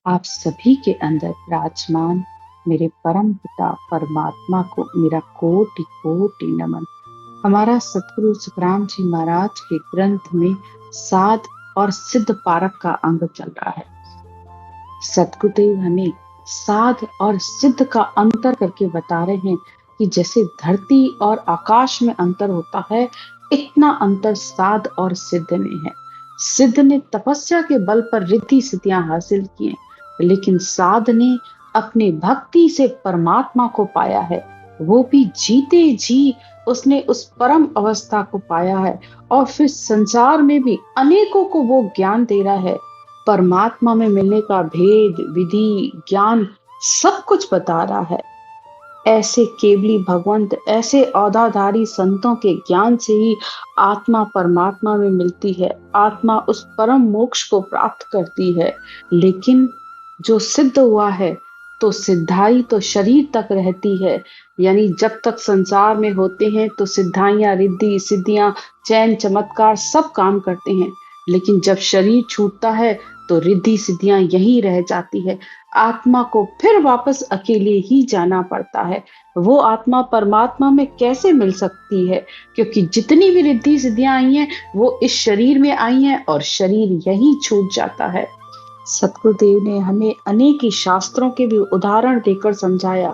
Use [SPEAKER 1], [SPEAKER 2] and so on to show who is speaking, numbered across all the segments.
[SPEAKER 1] आप सभी के अंदर विराजमान मेरे परम पिता परमात्मा को मेरा कोटि कोटि नमन। हमारा सतगुरु सुखराम जी महाराज के ग्रंथ में साध और सिद्ध पारक का अंग चल रहा है। सतगुरुदेव हमें साध और सिद्ध का अंतर करके बता रहे हैं कि जैसे धरती और आकाश में अंतर होता है, इतना अंतर साध और सिद्ध में है। सिद्ध ने तपस्या के बल पर रिद्धि सिद्धियां हासिल की हैं, लेकिन साध ने अपने भक्ति से परमात्मा को पाया है। वो भी जीते जी उसने उस परम अवस्था को पाया है और फिर संसार में भी अनेकों को वो ज्ञान दे रहा है। परमात्मा में मिलने का भेद, विधि, ज्ञान सब कुछ बता रहा है। ऐसे केवली भगवंत, ऐसे औधाधारी संतों के ज्ञान से ही आत्मा परमात्मा में मिलती है, आत्मा उस परम मोक्ष को प्राप्त करती है। लेकिन जो सिद्ध हुआ है तो सिद्धाई तो शरीर तक रहती है, यानी जब तक संसार में होते हैं तो सिद्धाइयां, रिद्धि सिद्धियां, चैन चमत्कार सब काम करते हैं। लेकिन जब शरीर छूटता है तो रिद्धि सिद्धियां यहीं रह जाती है। आत्मा को फिर वापस अकेले ही जाना पड़ता है। वो आत्मा परमात्मा में कैसे मिल सकती है, क्योंकि जितनी भी रिद्धि सिद्धियां आई हैं वो इस शरीर में आई हैं और शरीर यहीं छूट जाता है। सतगुरुदेव ने हमें अनेक ही शास्त्रों के भी उदाहरण देकर समझाया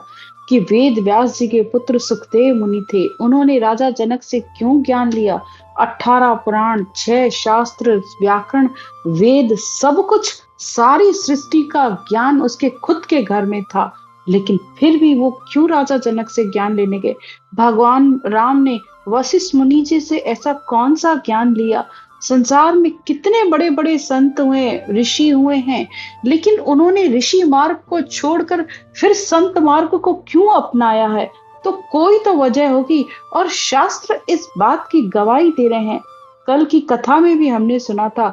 [SPEAKER 1] कि वेद व्यास जी के पुत्र सुखदेव मुनि थे, उन्होंने राजा जनक से क्यों ज्ञान लिया। 18 पुराण, 6 शास्त्र, व्याकरण, वेद, सब कुछ, सारी सृष्टि का ज्ञान उसके खुद के घर में था, लेकिन फिर भी वो क्यों राजा जनक से ज्ञान लेने गए। भगवान राम ने वशिष्ठ मुनि जी से ऐसा कौन सा ज्ञान लिया। संसार में कितने बड़े बड़े संत हुए, ऋषि हुए हैं, लेकिन उन्होंने ऋषि मार्ग को छोड़कर फिर संत मार्ग को क्यों अपनाया है। तो कोई तो वजह होगी और शास्त्र इस बात की गवाही दे रहे हैं। कल की कथा में भी हमने सुना था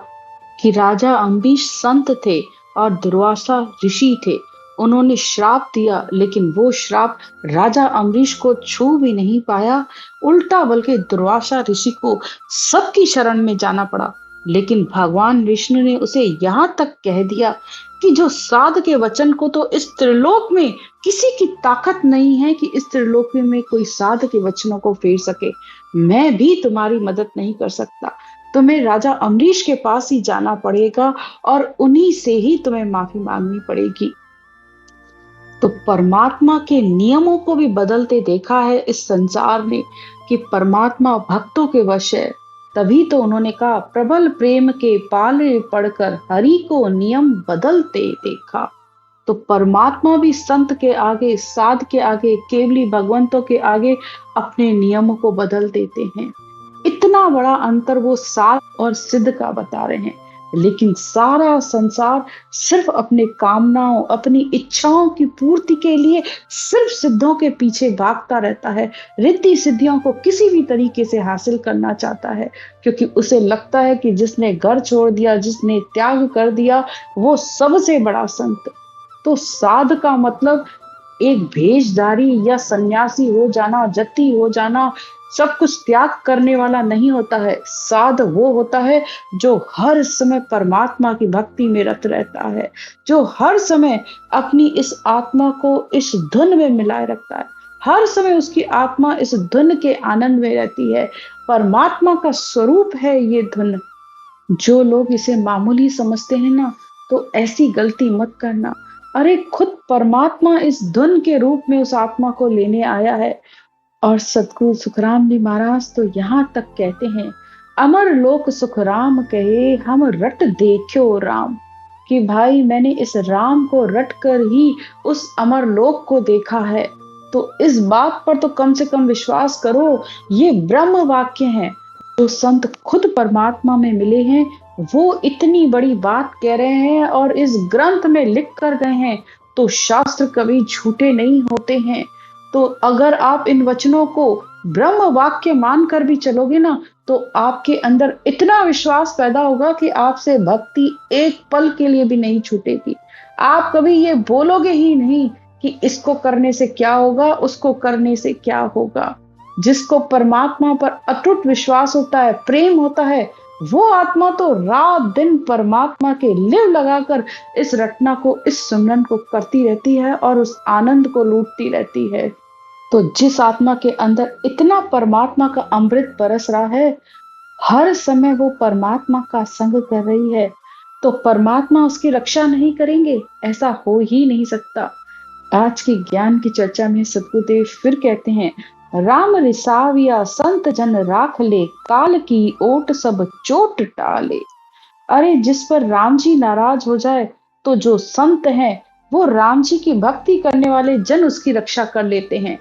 [SPEAKER 1] कि राजा अम्बरीश संत थे और दुर्वासा ऋषि थे। उन्होंने श्राप दिया, लेकिन वो श्राप राजा अम्बरीश को छू भी नहीं पाया, उल्टा बल्कि दुर्वासा ऋषि को सबकी शरण में जाना पड़ा। लेकिन भगवान विष्णु ने उसे यहाँ तक कह दिया कि जो साध के वचन को तो इस त्रिलोक में किसी की ताकत नहीं है कि इस त्रिलोक में कोई साध के वचनों को फेर सके। मैं भी तुम्हारी मदद नहीं कर सकता, तुम्हें राजा अम्बरीश के पास ही जाना पड़ेगा और उन्हीं से ही तुम्हें माफी मांगनी पड़ेगी। तो परमात्मा के नियमों को भी बदलते देखा है इस संसार ने कि परमात्मा भक्तों के वश है। तभी तो उन्होंने कहा, प्रबल प्रेम के पाले पढ़कर हरि को नियम बदलते देखा। तो परमात्मा भी संत के आगे, साध के आगे, केवली भगवंतों के आगे अपने नियमों को बदल देते हैं। इतना बड़ा अंतर वो साध और सिद्ध का बता रहे हैं। लेकिन सारा संसार सिर्फ अपने कामनाओं, अपनी इच्छाओं की पूर्ति के लिए सिर्फ सिद्धों के पीछे भागता रहता है, रिद्धि सिद्धियों को किसी भी तरीके से हासिल करना चाहता है, क्योंकि उसे लगता है कि जिसने घर छोड़ दिया, जिसने त्याग कर दिया, वो सबसे बड़ा संत। तो साध का मतलब एक भेषधारी या सन्यासी हो जाना, जति हो जाना, सब कुछ त्याग करने वाला नहीं होता है। साध वो होता है जो हर समय परमात्मा की भक्ति में रत रहता है, जो हर समय अपनी इस आत्मा को इस धुन में मिलाए रखता है। हर समय उसकी आत्मा इस धुन के आनंद में रहती है। परमात्मा का स्वरूप है ये धुन। जो लोग इसे मामूली समझते हैं ना, तो ऐसी गलती मत करना। अरे खुद परमात्मा इस धुन के रूप में उस आत्मा को लेने आया है। और सतगुरु सुखराम जी महाराज तो यहाँ तक कहते हैं, अमर लोक सुखराम कहे हम रट देखो राम, कि भाई मैंने इस राम को रट कर ही उस अमर लोक को देखा है। तो इस बात पर तो कम से कम विश्वास करो, ये ब्रह्म वाक्य है। जो संत खुद परमात्मा में मिले हैं वो इतनी बड़ी बात कह रहे हैं और इस ग्रंथ में लिख कर गए हैं, तो शास्त्र कभी झूठे नहीं होते हैं। तो अगर आप इन वचनों को ब्रह्म वाक्य मानकर भी चलोगे ना, तो आपके अंदर इतना विश्वास पैदा होगा कि आपसे भक्ति एक पल के लिए भी नहीं छूटेगी। आप कभी ये बोलोगे ही नहीं कि इसको करने से क्या होगा, उसको करने से क्या होगा। जिसको परमात्मा पर अटूट विश्वास होता है, प्रेम होता है, वो आत्मा तो रात दिन परमात्मा के लिव लगाकर इस रटना को, इस सिमरन को करती रहती है और उस आनंद को लूटती रहती है। तो जिस आत्मा के अंदर इतना परमात्मा का अमृत बरस रहा है, हर समय वो परमात्मा का संग कर रही है, तो परमात्मा उसकी रक्षा नहीं करेंगे? ऐसा हो ही नहीं सकता। आज की ज्ञान की चर्चा में सद्गुरुदेव फिर कहते हैं, राम रिसाविया संत जन राख ले, काल की ओट सब चोट टाले। अरे जिस पर राम जी नाराज हो जाए, तो जो संत हैं वो राम जी की भक्ति करने वाले जन उसकी रक्षा कर लेते हैं।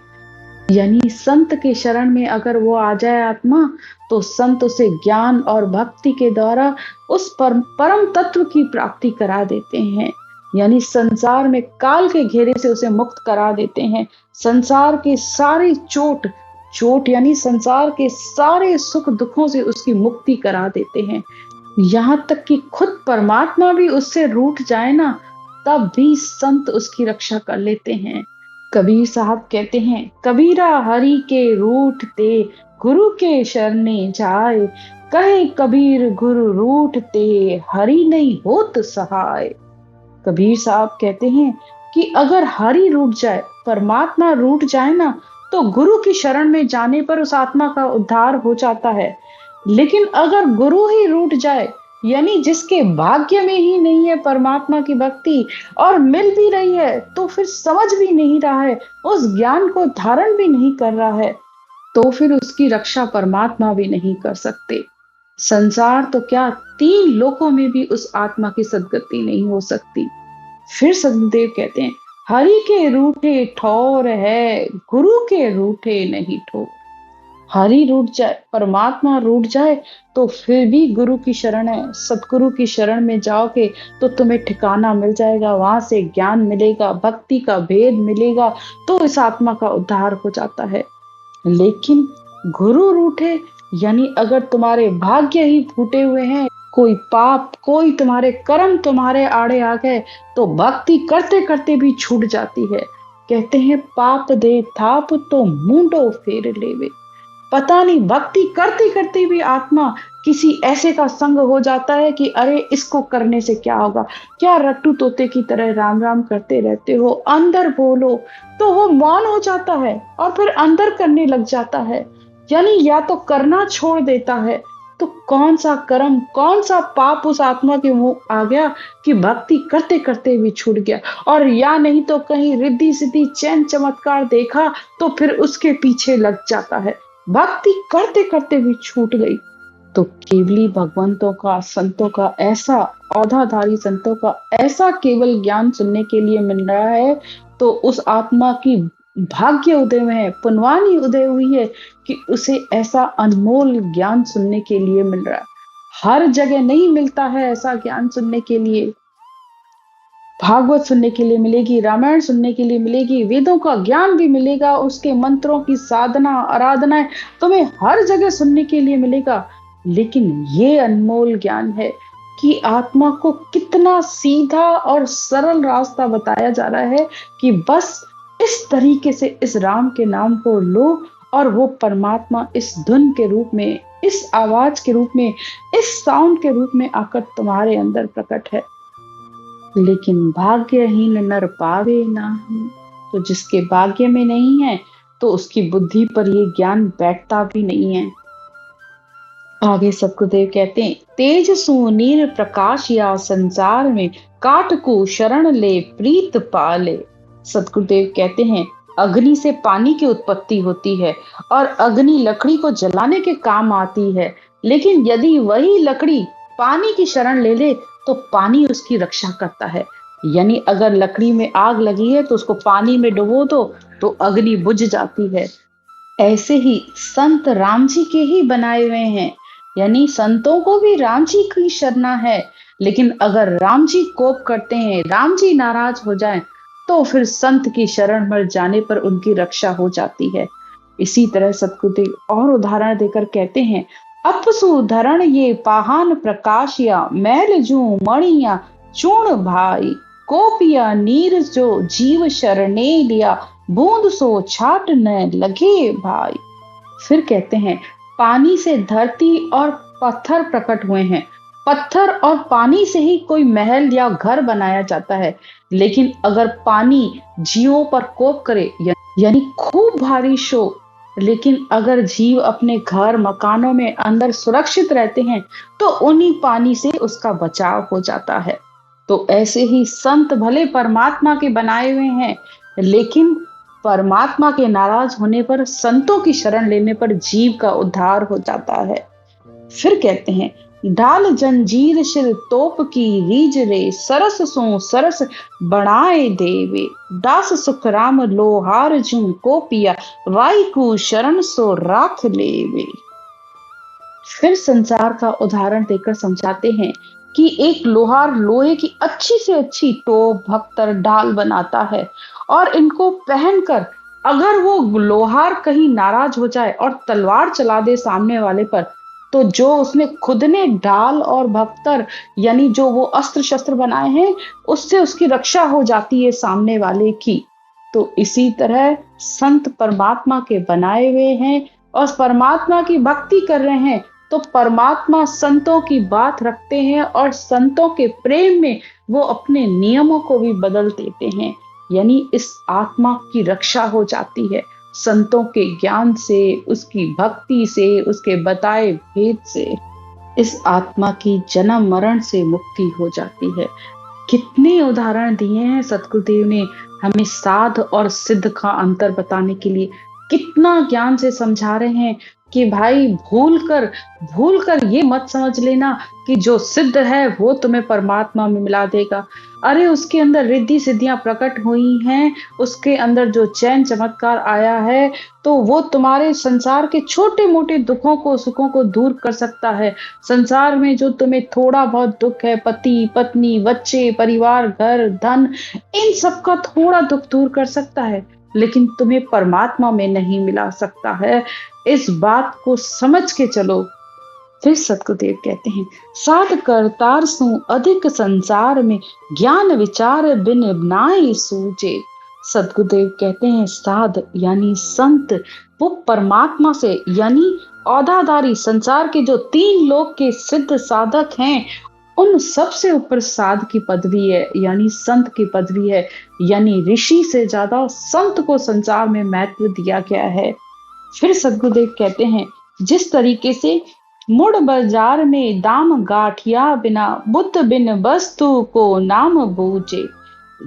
[SPEAKER 1] यानी संत के शरण में अगर वो आ जाए आत्मा, तो संत उसे ज्ञान और भक्ति के द्वारा उस परम तत्व की प्राप्ति करा देते हैं। यानी संसार में काल के घेरे से उसे मुक्त करा देते हैं। संसार के सारी चोट, चोट यानी संसार के सारे सुख दुखों से उसकी मुक्ति करा देते हैं। यहाँ तक कि खुद परमात्मा भी उससे रूठ जाए ना, तब भी संत उसकी रक्षा कर लेते हैं। कबीर साहब कहते हैं, कबीरा हरि के रूठते, गुरु के शरणे जाए। कहे कबीर गुरु रूठते, हरि नहीं होत सहाय। कबीर साहब कहते हैं कि अगर हरि रूठ जाए, परमात्मा रूठ जाए ना, तो गुरु की शरण में जाने पर उस आत्मा का उद्धार हो जाता है। लेकिन अगर गुरु ही रूठ जाए, यानी जिसके भाग्य में ही नहीं है परमात्मा की भक्ति, और मिल भी रही है तो फिर समझ भी नहीं रहा है, उस ज्ञान को धारण भी नहीं कर रहा है, तो फिर उसकी रक्षा परमात्मा भी नहीं कर सकते। संसार तो क्या, 3 लोकों में भी उस आत्मा की सद्गति नहीं हो सकती। फिर सदगुरुदेव कहते हैं, हरि के रूठे ठौर है, गुरु के रूठे नहीं ठोर। हरि रूठ जाए, परमात्मा रूठ जाए, तो फिर भी गुरु की शरण है, सतगुरु की शरण में जाओगे तो तुम्हें ठिकाना मिल जाएगा, वहां से ज्ञान मिलेगा, भक्ति का भेद मिलेगा, तो इस आत्मा का उद्धार हो जाता है। लेकिन गुरु रूठे, यानी अगर तुम्हारे भाग्य ही फूटे हुए हैं, कोई पाप, कोई तुम्हारे कर्म तुम्हारे आड़े आ गए, तो भक्ति करते करते भी छूट जाती है। कहते हैं, पाप दे थाप तो मुंडो फेर लेवे। पता नहीं भक्ति करते करते भी आत्मा किसी ऐसे का संग हो जाता है कि अरे इसको करने से क्या होगा, क्या रट्टू तोते की तरह राम राम करते रहते हो, अंदर बोलो, तो वो मौन हो जाता है और फिर अंदर करने लग जाता है। यानी या तो करना छोड़ देता है, तो कौन सा कर्म, कौन सा पाप उस आत्मा के मुंह आ गया कि भक्ति करते करते भी छूट गया। और या नहीं तो कहीं रिद्धि सिद्धि चैन चमत्कार देखा, तो फिर उसके पीछे लग जाता है, भक्ति करते करते भी छूट गई। तो केवली भगवंतों का, संतों का ऐसा, औधाधारी संतों का ऐसा केवल ज्ञान सुनने के लिए मिल रहा है, तो उस आत्मा की भाग्य उदय में है, पुनवानी उदय हुई है कि उसे ऐसा अनमोल ज्ञान सुनने के लिए मिल रहा है। हर जगह नहीं मिलता है ऐसा ज्ञान सुनने के लिए। भागवत सुनने के लिए मिलेगी, रामायण सुनने के लिए मिलेगी, वेदों का ज्ञान भी मिलेगा, उसके मंत्रों की साधना आराधनाएं तुम्हें हर जगह सुनने के लिए मिलेगा। लेकिन ये अनमोल ज्ञान है कि आत्मा को कितना सीधा और सरल रास्ता बताया जा रहा है कि बस इस तरीके से इस राम के नाम को लो, और वो परमात्मा इस धुन के रूप में, इस आवाज के रूप में, इस साउंड के रूप में आकर तुम्हारे अंदर प्रकट है। लेकिन भाग्यहीन नर पावे नाही। तो जिसके भाग्य में नहीं है, तो उसकी बुद्धि पर ये ज्ञान बैठता भी नहीं है। आगे सतगुरुदेव कहते हैं, तेज सुनीर प्रकाश या संसार में, काट को शरण ले प्रीत पाले। सतगुरुदेव कहते हैं, अग्नि से पानी की उत्पत्ति होती है और अग्नि लकड़ी को जलाने के काम आती है। लेकिन यदि वही लकड़ी पानी की शरण ले ले, तो पानी उसकी रक्षा करता है। यानी अगर लकड़ी में आग लगी है तो उसको पानी में डुबो दो, तो अग्नि बुझ जाती है। ऐसे ही संत राम जी के ही बनाए हुए हैं, यानी संतों को भी राम जी की शरणा है। लेकिन अगर राम जी कोप करते हैं, राम जी नाराज हो जाएं, तो फिर संत की शरण में जाने पर उनकी रक्षा हो जाती है। इसी तरह सतगुरुदेव और उदाहरण देकर कहते हैं, अपसु धरण ये पाहान प्रकाशिया, मैल जू मणिया चूर्ण भाई, कोपिया नीर जो जीव शरणे लिया, बूंद सो छाट न लगे भाई। फिर कहते हैं, पानी से धरती और पत्थर प्रकट हुए हैं। पत्थर और पानी से ही कोई महल या घर बनाया जाता है, लेकिन अगर पानी जीवों पर कोप करे यानी खूब बारिश हो, लेकिन अगर जीव अपने घर मकानों में अंदर सुरक्षित रहते हैं तो उन्हीं पानी से उसका बचाव हो जाता है। तो ऐसे ही संत भले परमात्मा के बनाए हुए हैं, लेकिन परमात्मा के नाराज होने पर, संतों की शरण लेने पर जीव का उद्धार हो जाता है। फिर कहते हैं, डाल जंजीर शिर तोप की रीज रे, सरस सो सरस बढ़ाए देवे, दास सुख राम लोहार जू को पिया, वाई को शरण सो राख लेवे। फिर संसार का उदाहरण देकर समझाते हैं कि एक लोहार लोहे की अच्छी से अच्छी टोप, भक्तर, ढाल बनाता है, और इनको पहनकर अगर वो लोहार कहीं नाराज हो जाए और तलवार चला दे सामने वाले पर, तो जो उसने खुद ने ढाल और भक्तर यानी जो वो अस्त्र शस्त्र बनाए हैं, उससे उसकी रक्षा हो जाती है सामने वाले की। तो इसी तरह संत परमात्मा के बनाए हुए हैं और परमात्मा की भक्ति कर रहे हैं, तो परमात्मा संतों की बात रखते हैं और संतों के प्रेम में वो अपने नियमों को भी बदल देते हैं। यानी इस आत्मा की रक्षा हो जाती है संतों के ज्ञान से, उसकी भक्ति से, उसके बताए भेद से। इस आत्मा की जन्म मरण से मुक्ति हो जाती है। कितने उदाहरण दिए हैं सतगुरुदेव ने हमें साध और सिद्ध का अंतर बताने के लिए। कितना ज्ञान से समझा रहे हैं कि भाई भूल कर ये मत समझ लेना कि जो सिद्ध है वो तुम्हें परमात्मा में मिला देगा। अरे उसके अंदर रिद्धि सिद्धियां प्रकट हुई हैं, उसके अंदर जो चैन चमत्कार आया है, तो वो तुम्हारे संसार के छोटे मोटे दुखों को, सुखों को दूर कर सकता है। संसार में जो तुम्हें थोड़ा बहुत दुख है, पति पत्नी बच्चे परिवार घर धन, इन सब का थोड़ा दुख दूर कर सकता है, लेकिन तुम्हें परमात्मा में नहीं मिला सकता है। इस बात को समझ के चलो। फिर सतगुरुदेव कहते हैं, साध करतार सु अधिक संसार में, ज्ञान विचार बिन नाई सूझे। सतगुरुदेव कहते हैं साध यानी संत, वो परमात्मा से यानी औदाधारी संसार के जो 3 लोक के सिद्ध साधक हैं, उन सबसे ऊपर साध की पदवी है, यानी संत की पदवी है। यानी ऋषि से ज्यादा संत को संसार में महत्व दिया गया है। फिर सतगुरुदेव कहते हैं, जिस तरीके से मुड़ बाजार में दाम गाठिया बिना, बुद्ध बिन वस्तु को नाम बूझे।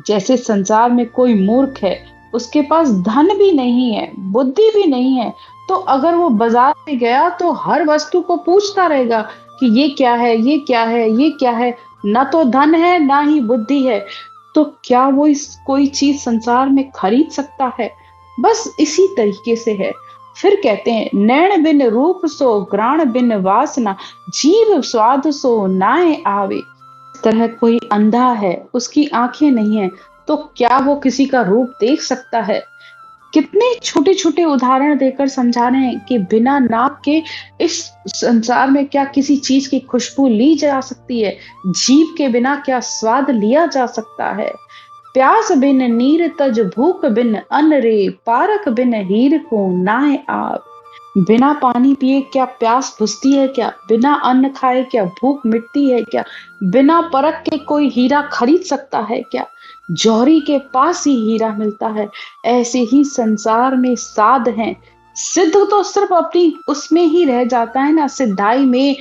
[SPEAKER 1] जैसे संसार में कोई मूर्ख है, उसके पास धन भी नहीं है, बुद्धि भी नहीं है, तो अगर वो बाजार में गया तो हर वस्तु को पूछता रहेगा कि ये क्या है, ये क्या है, ये क्या है। ना तो धन है ना ही बुद्धि है, तो क्या वो कोई चीज संसार में खरीद सकता है? बस इसी तरीके से है। फिर कहते हैं, नैण बिन रूप सो ग्राण बिन वासना, जीव स्वाद सो नाए आवे। इस तरह कोई अंधा है, उसकी आंखें नहीं है, तो क्या वो किसी का रूप देख सकता है? कितने छोटे छोटे उदाहरण देकर समझा रहे हैं कि बिना नाक के इस संसार में क्या किसी चीज की खुशबू ली जा सकती है? जीभ के बिना क्या स्वाद लिया जा सकता है? प्यास बिन नीर तज भूख बिन अन्न रे, पारक बिन हीर को नाए आप। बिना पानी पिए क्या प्यास बुझती है क्या? बिना अन्न खाए क्या भूख मिटती है क्या? बिना परख के कोई हीरा खरीद सकता है क्या? जौहरी के पास ही हीरा मिलता है। ऐसे ही संसार में साध हैं। सिद्ध तो सिर्फ अपनी उसमें ही रह जाता है ना, सिद्धाई में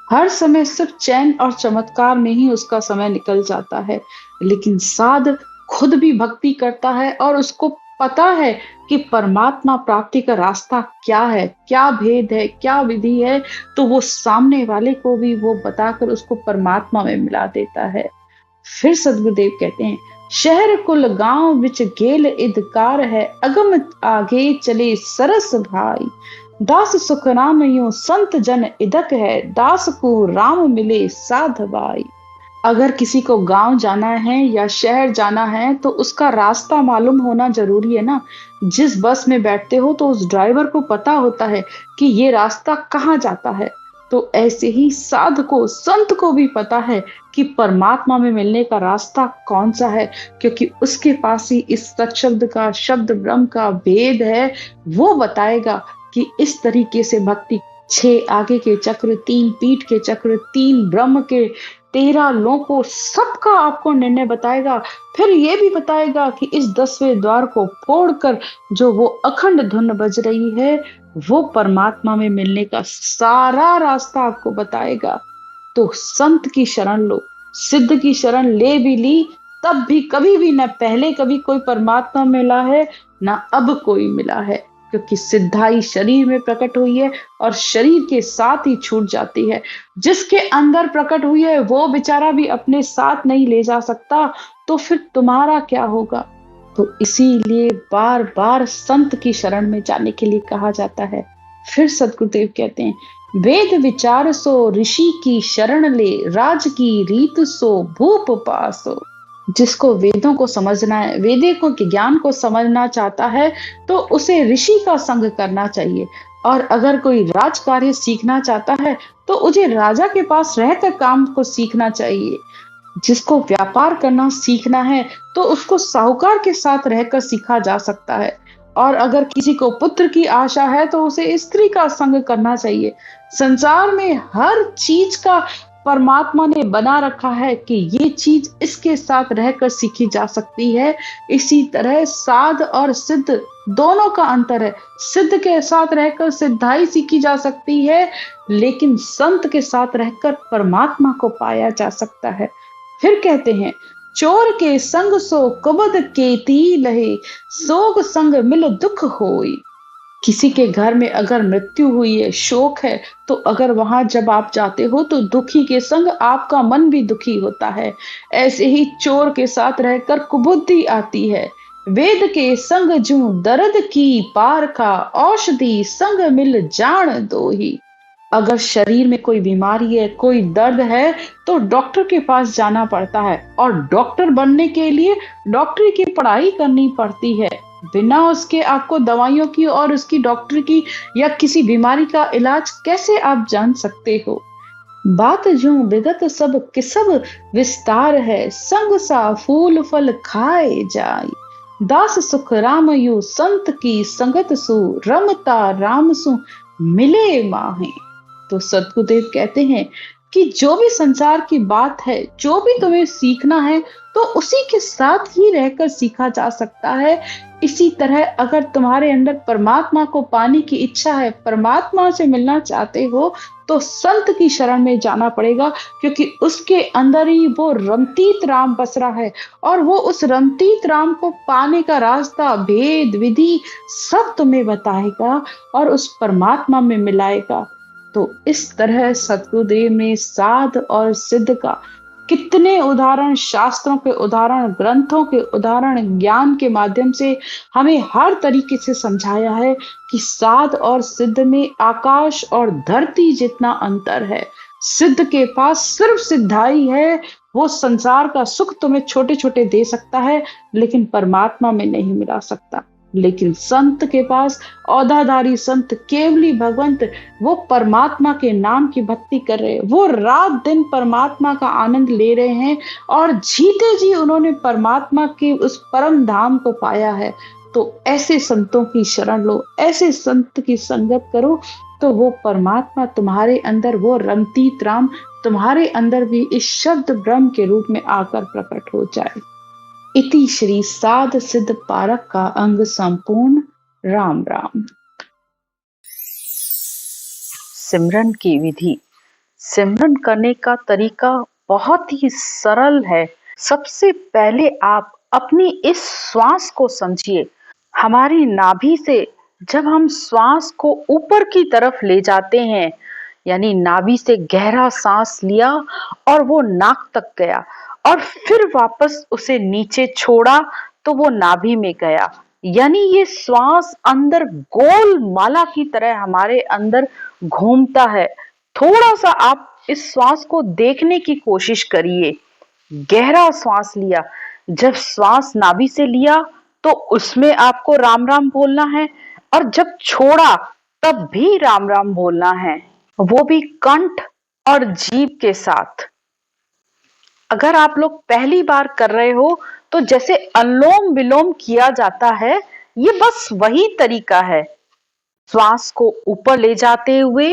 [SPEAKER 1] हर समय सिर्फ चैन और चमत्कार में ही उसका समय निकल जाता है। लेकिन साध खुद भी भक्ति करता है और उसको पता है कि परमात्मा प्राप्ति का रास्ता क्या है, क्या भेद है, क्या विधि है, तो वो सामने वाले को भी वो बताकर उसको परमात्मा में मिला देता है। फिर सदगुरुदेव कहते हैं, शहर कुल गांव विच गेल इदकार है, अगम आगे चले सरस भाई, दास सुख राम यूं संत जन इदक है, दास को राम मिले साध भाई। अगर किसी को गांव जाना है या शहर जाना है तो उसका रास्ता मालूम होना जरूरी है ना। जिस बस में बैठते हो तो उस ड्राइवर को पता होता है कि ये रास्ता कहाँ जाता है। तो ऐसे ही साध को, संत को भी पता है कि परमात्मा में मिलने का रास्ता कौन सा है, क्योंकि उसके पास ही इस सत्शब्द का, शब्द ब्रह्म का भेद है। वो बताएगा कि इस तरीके से भक्ति 6 आगे के चक्र, 3 पीठ के चक्र, 3 ब्रह्म के, 13 लोकों, सबका आपको निर्णय बताएगा। फिर ये भी बताएगा कि इस 10वें द्वार को फोड़कर जो वो अखंड धुन बज रही है, वो परमात्मा में मिलने का सारा रास्ता आपको बताएगा। तो संत की शरण लो, सिद्ध की शरण ले भी ली, तब भी कभी भी न पहले कभी कोई परमात्मा मिला है, ना अब कोई मिला है, क्योंकि सिद्धाई शरीर में प्रकट हुई है और शरीर के साथ ही छूट जाती है। जिसके अंदर प्रकट हुई है वो बेचारा भी अपने साथ नहीं ले जा सकता, तो फिर तुम्हारा क्या होगा? तो इसीलिए बार बार संत की शरण में जाने के लिए कहा जाता है। फिर सदगुरुदेव कहते हैं, वेद विचार सो ऋषि की शरण ले, राज की रीत सो भूप पासो। जिसको वेदों को समझना है, वेदों के ज्ञान को समझना चाहता है, तो उसे ऋषि का संग करना चाहिए। और अगर कोई राज कार्य सीखना चाहता है, तो उसे राजा के पास रहकर काम को सीखना चाहिए। जिसको व्यापार करना सीखना है, तो उसको साहूकार के साथ रहकर सीखा जा सकता है। और अगर किसी को पुत्र की आशा है, तो उसे स्त्री का संग करना चाहिए। संसार में हर चीज का परमात्मा ने बना रखा है कि ये चीज इसके साथ रहकर सीखी जा सकती है। इसी तरह साध और सिद्ध दोनों का अंतर है। सिद्ध के साथ रहकर सिद्धाई सीखी जा सकती है, लेकिन संत के साथ रहकर परमात्मा को पाया जा सकता है। फिर कहते हैं, चोर के संग सो कुबद केती लहे, सोग संग मिल दुख होई। किसी के घर में अगर मृत्यु हुई है, शोक है, तो अगर वहां जब आप जाते हो तो दुखी के संग आपका मन भी दुखी होता है। ऐसे ही चोर के साथ रहकर कुबुद्धि आती है। वेद के संग जू दर्द की पार का, औषधि संग मिल जान दो ही। अगर शरीर में कोई बीमारी है, कोई दर्द है, तो डॉक्टर के पास जाना पड़ता है, और डॉक्टर बनने के लिए डॉक्टरी की पढ़ाई करनी पड़ती है। बिना उसके आपको दवाइयों की और उसकी डॉक्टर की या किसी बीमारी का इलाज कैसे आप जान सकते हो? बात जो विगत सब किसब विस्तार है, संग सा फूल फल खाए जाय। दास सुख राम यू संत की संगत सु, रमता राम सु मिले माहे। तो सतगुरुदेव कहते हैं कि जो भी संसार की बात है, जो भी तुम्हें सीखना है, तो उसी के साथ ही रहकर सीखा जा सकता है। इसी तरह अगर तुम्हारे अंदर परमात्मा को पाने की इच्छा है, परमात्मा से मिलना चाहते हो, तो संत की शरण में जाना पड़ेगा, क्योंकि उसके अंदर ही वो रमतीत राम बस रहा है। और वो उस रमतीत राम को पाने का रास्ता, भेद विधि सब तुम्हें बताएगा और उस परमात्मा में मिलाएगा। तो इस तरह सतगुरुदेव ने साध और सिद्ध का कितने उदाहरण, शास्त्रों के उदाहरण, ग्रंथों के उदाहरण, ज्ञान के माध्यम से हमें हर तरीके से समझाया है कि साध और सिद्ध में आकाश और धरती जितना अंतर है। सिद्ध के पास सिर्फ सिद्धाई है, वो संसार का सुख तुम्हें छोटे छोटे दे सकता है, लेकिन परमात्मा में नहीं मिला सकता। लेकिन संत के पास, औधाधारी संत, केवली भगवंत, वो परमात्मा के नाम की भक्ति कर रहे हैं, वो रात दिन परमात्मा का आनंद ले रहे हैं, और जीते जी उन्होंने परमात्मा के उस परम धाम को पाया है। तो ऐसे संतों की शरण लो, ऐसे संत की संगत करो, तो वो परमात्मा तुम्हारे अंदर, वो रमतीत राम तुम्हारे अंदर भी इस शब्द ब्रह्म के रूप में आकर प्रकट हो जाए। इति श्री साध सिद्ध पारक का अंग संपूर्ण। राम राम।
[SPEAKER 2] सिमरन की विधि। सिमरन करने का तरीका बहुत ही सरल है। सबसे पहले आप अपनी इस श्वास को समझिए। हमारी नाभि से जब हम श्वास को ऊपर की तरफ ले जाते हैं, यानी नाभि से गहरा सांस लिया और वो नाक तक गया, और फिर वापस उसे नीचे छोड़ा तो वो नाभि में गया, यानी ये श्वास अंदर गोल माला की तरह हमारे अंदर घूमता है। थोड़ा सा आप इस श्वास को देखने की कोशिश करिए। गहरा श्वास लिया, जब श्वास नाभि से लिया तो उसमें आपको राम राम बोलना है, और जब छोड़ा तब भी राम राम बोलना है, वो भी कंठ और जीभ के साथ। अगर आप लोग पहली बार कर रहे हो तो जैसे अनुलोम विलोम किया जाता है, ये बस वही तरीका है। श्वास को ऊपर ले जाते हुए